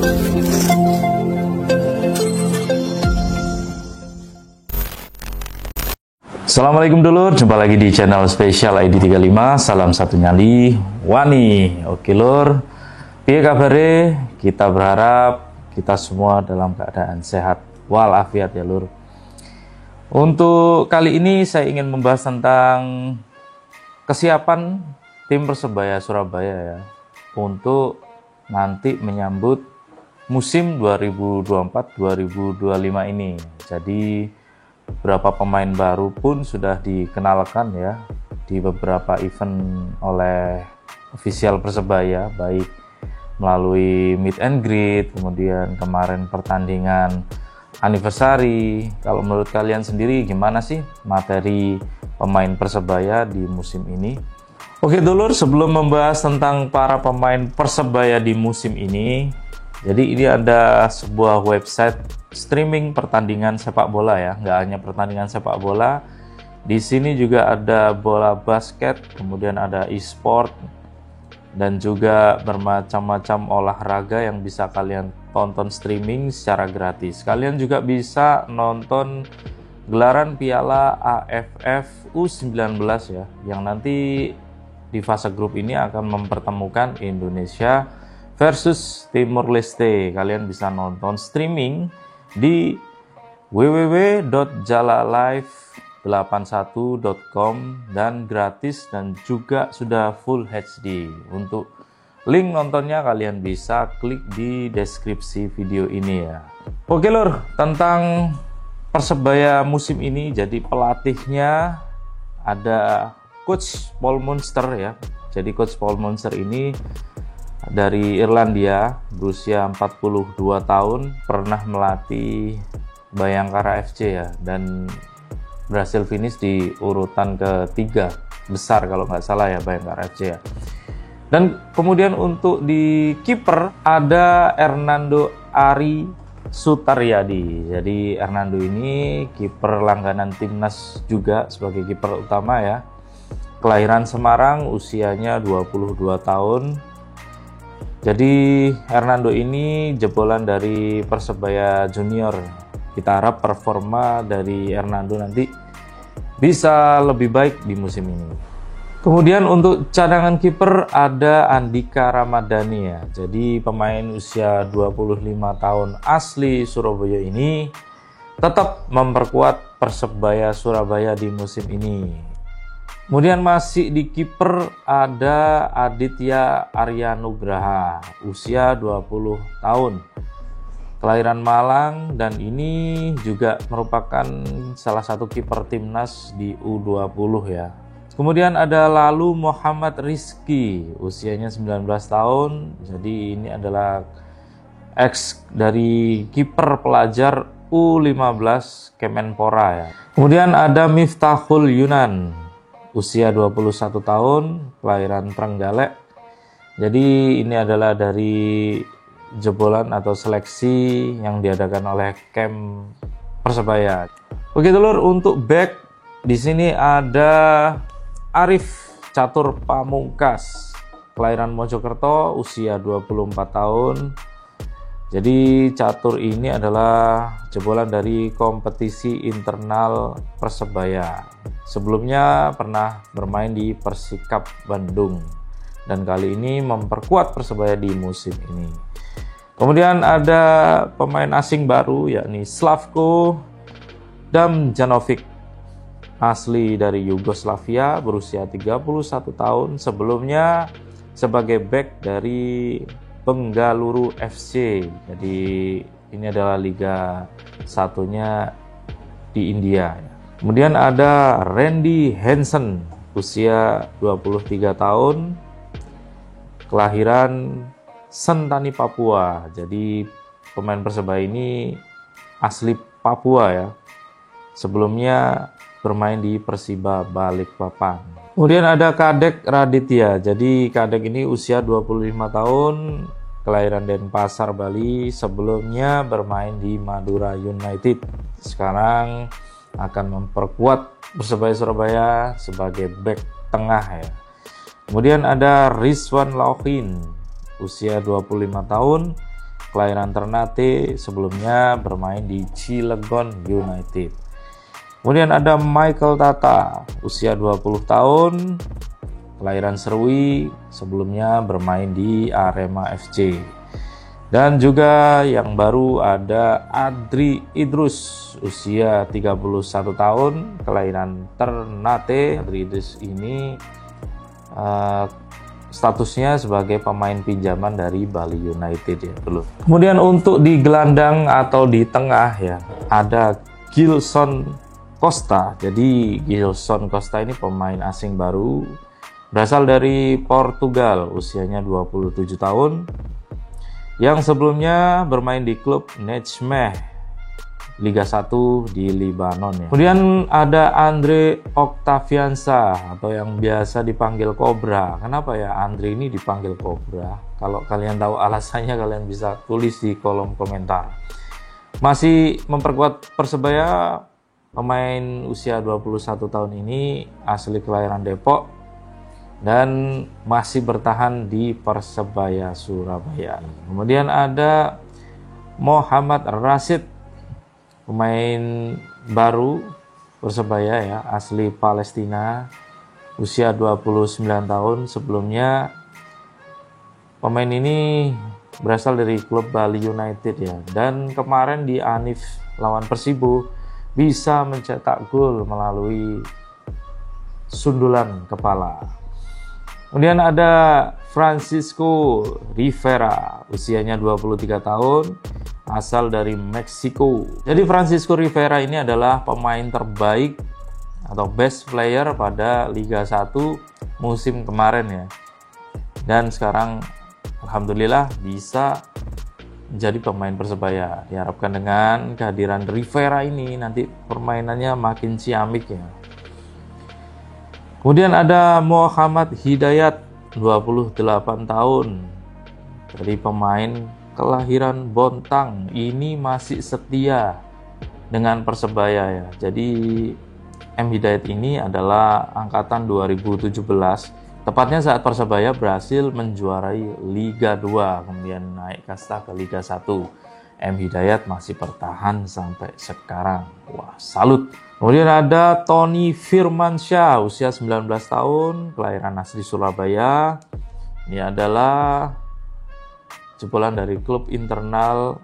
Assalamualaikum dulur, jumpa lagi di channel spesial ID35. Salam satu nyali wani. Oke lur, piye kabare? Kita berharap kita semua dalam keadaan sehat walafiat ya lur. Untuk kali ini saya ingin membahas tentang kesiapan tim Persebaya Surabaya ya untuk nanti menyambut musim 2024-2025 ini. Jadi beberapa pemain baru pun sudah dikenalkan ya di beberapa event oleh official Persebaya, baik melalui meet and greet, kemudian kemarin pertandingan anniversary. Kalau menurut kalian sendiri gimana sih materi pemain Persebaya di musim ini? Oke dulur, sebelum membahas tentang para pemain Persebaya di musim ini, jadi ini ada sebuah website streaming pertandingan sepak bola ya, nggak hanya pertandingan sepak bola. Di sini juga ada bola basket, kemudian ada e-sport, dan juga bermacam-macam olahraga yang bisa kalian tonton streaming secara gratis. Kalian juga bisa nonton gelaran Piala AFF U19 ya, yang nanti di fase grup ini akan mempertemukan Indonesia versus Timur Leste. Kalian bisa nonton streaming di www.jalalive81.com dan gratis, dan juga sudah full HD. Untuk link nontonnya kalian bisa klik di deskripsi video ini ya. Oke lur, tentang Persebaya musim ini, jadi pelatihnya ada Coach Paul Munster ya. Jadi Coach Paul Munster ini dari Irlandia, berusia 42 tahun, pernah melatih Bayangkara FC ya, dan berhasil finish di urutan ketiga besar kalau nggak salah ya, Bayangkara FC ya. Dan kemudian untuk di kiper ada Hernando Ari Sutaryadi. Jadi Hernando ini kiper langganan timnas juga sebagai kiper utama ya. Kelahiran Semarang, usianya 22 tahun. Jadi Hernando ini jebolan dari Persebaya Junior. Kita harap performa dari Hernando nanti bisa lebih baik di musim ini. Kemudian untuk cadangan kiper ada Andika Ramadhani ya. Jadi pemain usia 25 tahun asli Surabaya ini tetap memperkuat Persebaya Surabaya di musim ini. Kemudian masih di kiper ada Aditya Aryanugraha, usia 20 tahun, kelahiran Malang, dan ini juga merupakan salah satu kiper timnas di U20 ya. Kemudian ada lalu Muhammad Rizky, usianya 19 tahun, jadi ini adalah ex dari kiper pelajar U15 Kemenpora ya. Kemudian ada Miftahul Yunan, usia 21 tahun, kelahiran Trenggalek. Jadi ini adalah dari jebolan atau seleksi yang diadakan oleh camp Persebaya. Oke dulur, untuk back di sini ada Arif Catur Pamungkas, kelahiran Mojokerto, usia 24 tahun. Jadi Catur ini adalah jebolan dari kompetisi internal Persebaya. Sebelumnya pernah bermain di Persikap Bandung dan kali ini memperkuat Persebaya di musim ini. Kemudian ada pemain asing baru yakni Slavko Damjanovic, asli dari Yugoslavia, berusia 31 tahun. Sebelumnya sebagai back dari Bengaluru FC. Jadi ini adalah liga satunya di India. Kemudian ada Randy Hansen, usia 23 tahun, kelahiran Sentani, Papua. Jadi pemain Persebaya ini asli Papua ya. Sebelumnya bermain di Persiba Balikpapan. Kemudian ada Kadek Raditya. Jadi Kadek ini usia 25 tahun, kelahiran Denpasar, Bali. Sebelumnya bermain di Madura United. Sekarang akan memperkuat Persebaya Surabaya sebagai back tengah ya. Kemudian ada Rizwan Lauhin, usia 25 tahun, kelahiran Ternate, sebelumnya bermain di Cilegon United. Kemudian ada Michael Tata, usia 20 tahun, kelahiran Serui, sebelumnya bermain di Arema FC. Dan juga yang baru ada Adri Idrus, usia 31 tahun, kelahiran Ternate. Adri Idrus ini statusnya sebagai pemain pinjaman dari Bali United ya dulu. Kemudian untuk di gelandang atau di tengah ya, ada Gilson Costa. Jadi Gilson Costa ini pemain asing baru, berasal dari Portugal, usianya 27 tahun, yang sebelumnya bermain di klub Nejmeh Liga 1 di Libanon ya. Kemudian ada Andre Octaviansa atau yang biasa dipanggil Cobra. Kenapa ya Andre ini dipanggil Cobra? Kalau kalian tahu alasannya, kalian bisa tulis di kolom komentar. Masih memperkuat Persebaya, pemain usia 21 tahun ini asli kelahiran Depok dan masih bertahan di Persebaya Surabaya. Kemudian ada Muhammad Rashid, pemain baru Persebaya ya, asli Palestina, usia 29 tahun. Sebelumnya pemain ini berasal dari klub Bali United ya, dan kemarin di Anif lawan Persibo bisa mencetak gol melalui sundulan kepala. Kemudian ada Francisco Rivera, usianya 23 tahun, asal dari Meksiko. Jadi Francisco Rivera ini adalah pemain terbaik atau best player pada Liga 1 musim kemarin ya. Dan sekarang alhamdulillah bisa menjadi pemain Persebaya. Diharapkan dengan kehadiran Rivera ini nanti permainannya makin ciamik ya. Kemudian ada Muhammad Hidayat, 28 tahun, dari pemain kelahiran Bontang. Ini masih setia dengan Persebaya ya. Jadi M Hidayat ini adalah angkatan 2017, tepatnya saat Persebaya berhasil menjuarai Liga 2, kemudian naik kasta ke Liga 1. M Hidayat masih bertahan sampai sekarang. Wah, salut. Kemudian ada Tony Firmansyah, usia 19 tahun, kelahiran asli Surabaya. Ini adalah jebolan dari klub internal.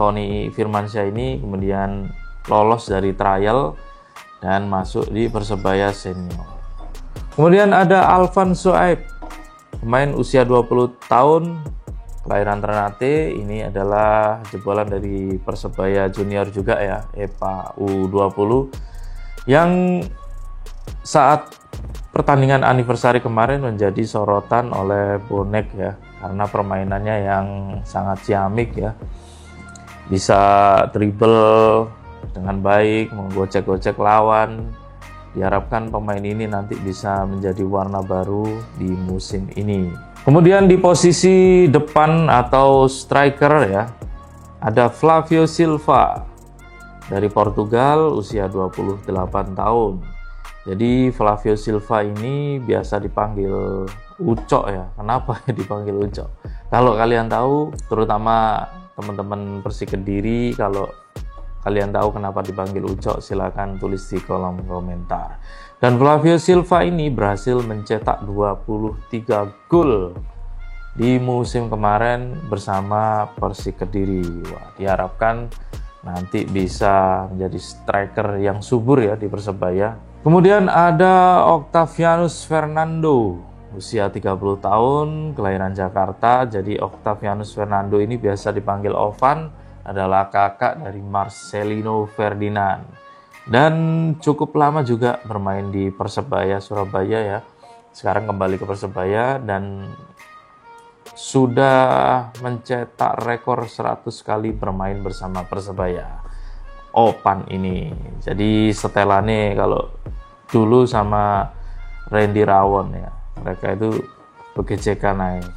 Tony Firmansyah ini kemudian lolos dari trial dan masuk di Persebaya senior. Kemudian ada Alvan Soaib, pemain usia 20 tahun, kelahiran Ternate. Ini adalah jebolan dari Persebaya junior juga ya, EPA U20, yang saat pertandingan anniversary kemarin menjadi sorotan oleh bonek ya, karena permainannya yang sangat ciamik ya, bisa dribble dengan baik, menggocek-gocek lawan. Diharapkan pemain ini nanti bisa menjadi warna baru di musim ini. Kemudian di posisi depan atau striker ya, ada Flavio Silva dari Portugal, usia 28 tahun. Jadi Flavio Silva ini biasa dipanggil Ucok ya. Kenapa dipanggil Ucok? Kalau kalian tahu, terutama teman-teman Persik Kediri, kalau kalian tahu kenapa dipanggil Ucok, silakan tulis di kolom komentar. Dan Flavio Silva ini berhasil mencetak 23 gol di musim kemarin bersama Persik Kediri. Wah, diharapkan nanti bisa menjadi striker yang subur ya di Persebaya. Kemudian ada Octavianus Fernando, usia 30 tahun, kelahiran Jakarta. Jadi Octavianus Fernando ini biasa dipanggil Ovan, adalah kakak dari Marcelino Ferdinand. Dan cukup lama juga bermain di Persebaya Surabaya ya. Sekarang kembali ke Persebaya dan sudah mencetak rekor 100 kali bermain bersama Persebaya. Opan ini. Jadi setelannya kalau dulu sama Randy Rawon ya. Mereka itu begejekan naik.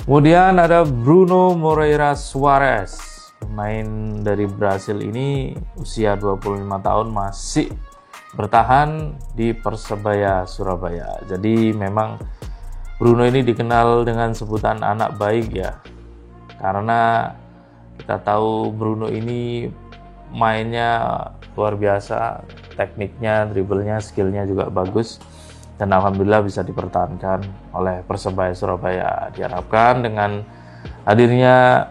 Kemudian ada Bruno Moreira Suarez, pemain dari Brasil ini, usia 25 tahun, masih bertahan di Persebaya Surabaya. Jadi memang Bruno ini dikenal dengan sebutan anak baik ya, karena Kita tahu Bruno ini mainnya luar biasa, tekniknya, dribblenya, skillnya juga bagus, dan alhamdulillah bisa dipertahankan oleh Persebaya Surabaya. Diharapkan dengan hadirnya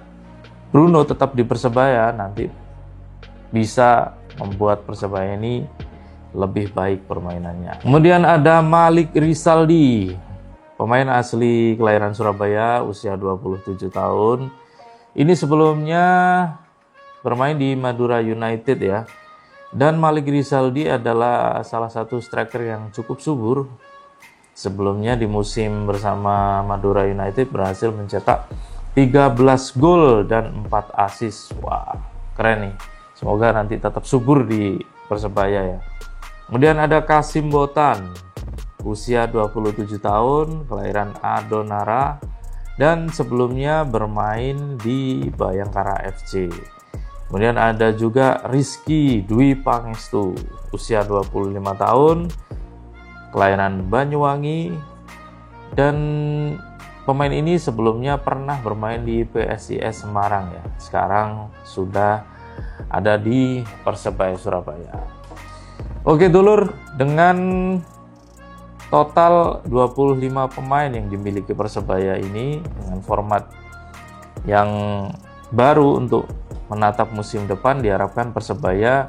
Bruno tetap di Persebaya nanti bisa membuat Persebaya ini lebih baik permainannya. Kemudian ada Malik Rizaldi, pemain asli kelahiran Surabaya, usia 27 tahun. Ini sebelumnya bermain di Madura United ya. Dan Malik Rizaldi adalah salah satu striker yang cukup subur. Sebelumnya di musim bersama Madura United berhasil mencetak 13 gol dan 4 assist. Wah, keren nih. Semoga nanti tetap subur di Persebaya ya. Kemudian ada Kasim Botan, usia 27 tahun, kelahiran Adonara, dan sebelumnya bermain di Bayangkara FC. Kemudian ada juga Rizky Dwi Pangestu, usia 25 tahun, kelahiran Banyuwangi, dan pemain ini sebelumnya pernah bermain di PSIS Semarang ya. Sekarang sudah ada di Persebaya Surabaya. Oke dulur, dengan total 25 pemain yang dimiliki Persebaya ini dengan format yang baru untuk menatap musim depan, diharapkan Persebaya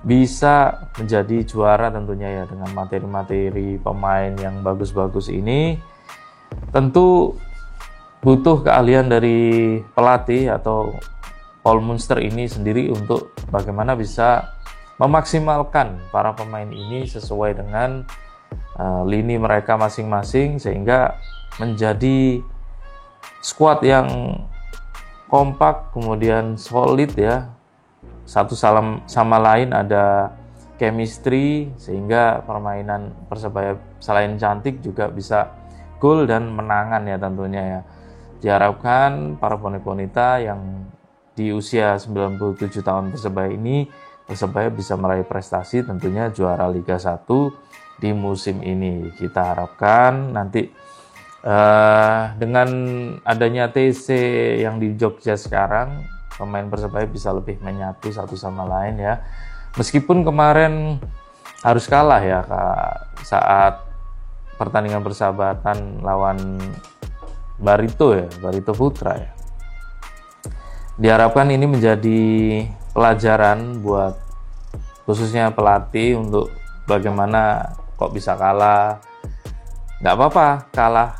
bisa menjadi juara tentunya ya. Dengan materi-materi pemain yang bagus-bagus ini tentu butuh keahlian dari pelatih atau Paul Munster ini sendiri untuk bagaimana bisa memaksimalkan para pemain ini sesuai dengan lini mereka masing-masing sehingga menjadi skuad yang kompak, kemudian solid ya, satu sama lain ada chemistry sehingga permainan Persebaya selain cantik juga bisa gol dan menangan ya tentunya ya. Diharapkan para bonek wanita yang di usia 97 tahun Persebaya ini, Persebaya bisa meraih prestasi tentunya juara Liga 1 di musim ini. Kita harapkan nanti dengan adanya TC yang di Jogja sekarang, pemain Persebaya bisa lebih menyatu satu sama lain ya. Meskipun kemarin harus kalah ya saat pertandingan persahabatan lawan Barito Putra ya. Diharapkan ini menjadi pelajaran buat khususnya pelatih untuk bagaimana kok bisa kalah. Nggak apa-apa kalah,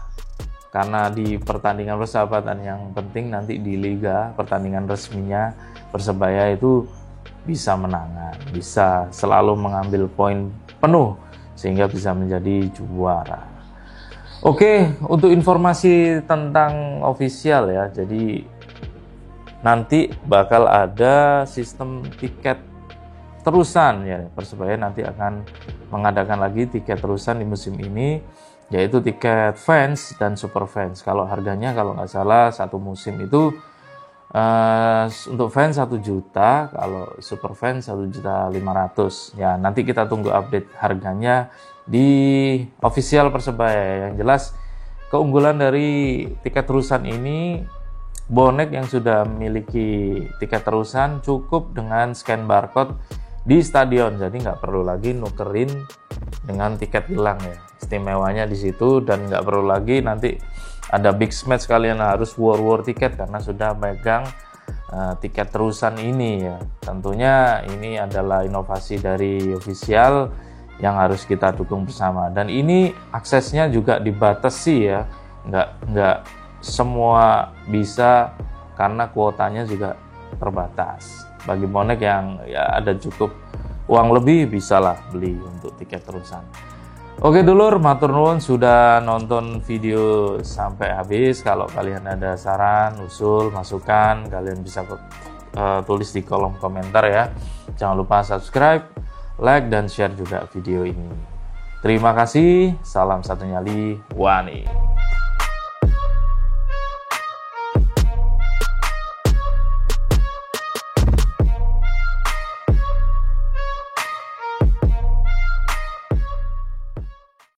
karena di pertandingan persahabatan yang penting nanti di Liga, pertandingan resminya Persebaya itu bisa menangan, bisa selalu mengambil poin penuh sehingga bisa menjadi juara. Oke, untuk informasi tentang official ya, jadi nanti bakal ada sistem tiket terusan ya. Persebaya nanti akan mengadakan lagi tiket terusan di musim ini, yaitu tiket fans dan super fans. Kalau harganya kalau nggak salah satu musim itu untuk fans 1 juta, kalau super fans 1.500.000 ya. Nanti kita tunggu update harganya di official Persebaya. Yang jelas keunggulan dari tiket terusan ini, bonek yang sudah memiliki tiket terusan cukup dengan scan barcode di stadion, jadi nggak perlu lagi nukerin dengan tiket hilang ya. Istimewanya di situ, dan nggak perlu lagi nanti ada big match kalian harus war tiket karena sudah megang tiket terusan ini ya. Tentunya ini adalah inovasi dari official yang harus kita dukung bersama, dan ini aksesnya juga dibatasi ya, nggak semua bisa karena kuotanya juga terbatas. Bagi bonek yang ya ada cukup uang lebih, bisalah beli untuk tiket terusan. Oke dulur, matur nuwun sudah nonton video sampai habis. Kalau kalian ada saran, usul, masukan, kalian bisa tulis di kolom komentar ya. Jangan lupa subscribe, like, dan share juga video ini. Terima kasih, salam satu nyali, Wani.